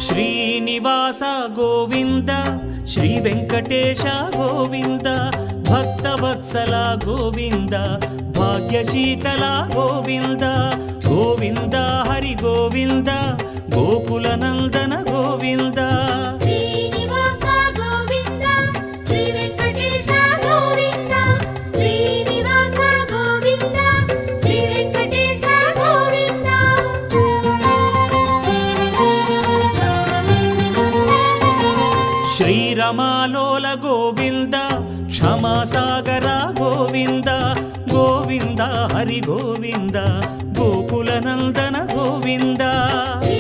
Srinivasa Govinda Shri Venkatesha Govinda Bhaktavatsala Govinda భాగ్యశీతల Govinda Govinda Hari Govinda Gokula Nandana Govinda Srinivasa Govinda Shri Venkatesha Govinda Srinivasa Govinda Shri Venkatesha Govinda శ్రీరమాలోల Govinda క్షమాసాగర Govinda Govinda Hari Govinda Gokula Nandana Govinda Shri